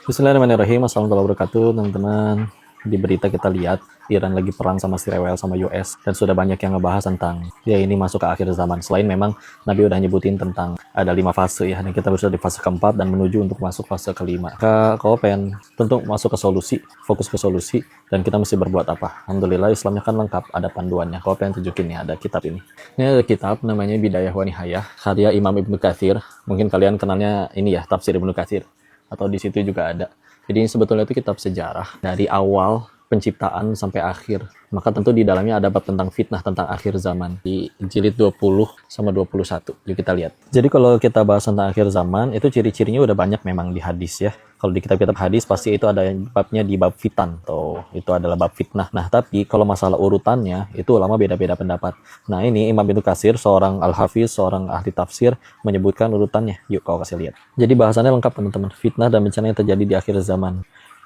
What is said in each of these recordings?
Bismillahirrahmanirrahim. Assalamualaikum warahmatullahi wabarakatuh, teman-teman. Di berita kita lihat Iran lagi perang sama Israel sama US, dan sudah banyak yang ngebahas tentang ya ini masuk ke akhir zaman. Selain memang Nabi udah nyebutin tentang ada 5 fase ya, dan kita sudah di fase keempat dan menuju untuk masuk fase kelima. Kalau pengen tentu masuk ke solusi, fokus ke solusi, dan kita mesti berbuat apa? Alhamdulillah Islamnya kan lengkap, ada panduannya. Kalau pengen tunjukin nih ada kitab ini. Ini ada kitab namanya Bidayah wa Nihayah karya Imam Ibnu Katsir. Mungkin kalian kenalnya ini ya, Tafsir Ibnu Katsir, atau di situ juga ada. Jadi ini sebetulnya itu kitab sejarah dari awal penciptaan sampai akhir. Maka tentu di dalamnya ada bab tentang fitnah, tentang akhir zaman di jilid 20 sama 21. Yuk kita lihat. Jadi kalau kita bahas tentang akhir zaman, itu ciri-cirinya udah banyak memang di hadis ya. Kalau di kitab-kitab hadis pasti itu ada babnya di bab fitan, atau itu adalah bab fitnah. Nah, tapi kalau masalah urutannya itu ulama beda-beda pendapat. Nah, ini Imam Ibnu Katsir, seorang al-hafiz, seorang ahli tafsir, menyebutkan urutannya. Yuk kau kasih lihat. Jadi bahasannya lengkap teman-teman. Fitnah dan bencana yang terjadi di akhir zaman.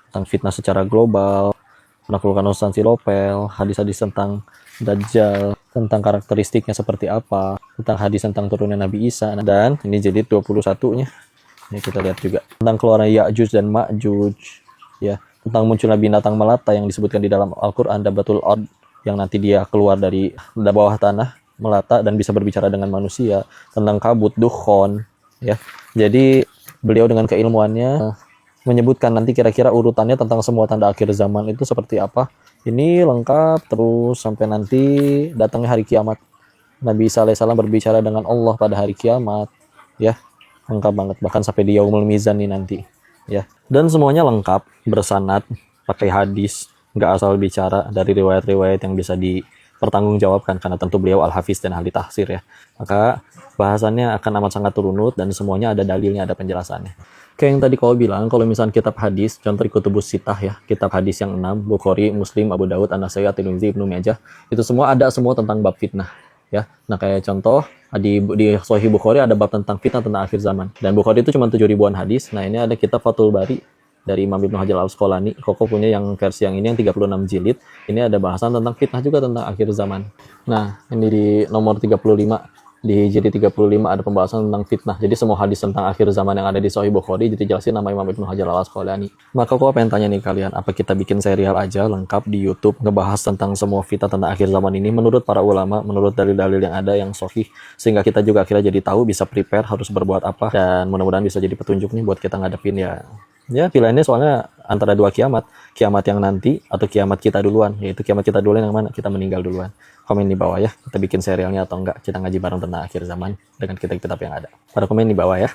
Tentang fitnah secara global, penaklukan Konstantinopel, hadis-hadis tentang Dajjal, tentang karakteristiknya seperti apa, tentang hadis tentang turunnya Nabi Isa, dan ini jilid 21-nya. Ini kita lihat juga tentang keluaran Ya'juj dan Ma'juj, ya, tentang munculnya binatang melata yang disebutkan di dalam Al-Qur'an, Dabbatul Ard, yang nanti dia keluar dari bawah tanah, melata dan bisa berbicara dengan manusia, tentang kabut, dukhon, ya. Jadi beliau dengan keilmuannya menyebutkan nanti kira-kira urutannya tentang semua tanda akhir zaman itu seperti apa. Ini lengkap terus sampai nanti datangnya hari kiamat. Nabi Isa alaihissalam berbicara dengan Allah pada hari kiamat, ya, lengkap banget, bahkan sampai di yaumul mizan nih nanti, ya. Dan semuanya lengkap, bersanad, pakai hadis, nggak asal bicara, dari riwayat-riwayat yang bisa dipertanggungjawabkan karena tentu beliau al-hafiz dan ahli tafsir ya. Maka bahasannya akan amat sangat runut dan semuanya ada dalilnya, ada penjelasannya. Kayak yang tadi kau bilang, kalau misalnya kitab hadis, contoh Kutubus Sittah ya, kitab hadis yang 6, Bukhari, Muslim, Abu Dawud, An-Nasai, At-Tirmidzi, Ibnu Majah, itu semua ada semua tentang bab fitnah ya. Nah, kayak contoh di Sahih Bukhari ada bab tentang fitnah tentang akhir zaman. Dan Bukhari itu cuma 7 ribuan hadis. Nah, ini ada kitab Fathul Bari dari Imam Ibnu Hajar Al-Asqalani. Koko punya yang versi yang ini yang 36 jilid. Ini ada bahasan tentang fitnah juga tentang akhir zaman. Nah, ini di nomor 35. Di jilid 35 ada pembahasan tentang fitnah. Jadi semua hadis tentang akhir zaman yang ada di Sahih Bukhari jadi jelasin nama Imam Ibnu Hajar Al-Asqalani. Maka aku pengen tanya nih kalian, apa kita bikin serial aja lengkap di YouTube ngebahas tentang semua fitnah tentang akhir zaman ini menurut para ulama, menurut dalil-dalil yang ada yang sahih, sehingga kita juga akhirnya jadi tahu, bisa prepare harus berbuat apa, dan mudah-mudahan bisa jadi petunjuk nih buat kita ngadepin ya pilihannya soalnya antara dua kiamat yang nanti atau kiamat kita duluan. Yaitu kiamat kita duluan yang mana? Kita meninggal duluan. Komen di bawah ya, kita bikin serialnya atau enggak, kita ngaji bareng tentang akhir zaman dengan kitab-kitab yang ada. Pada komen di bawah ya.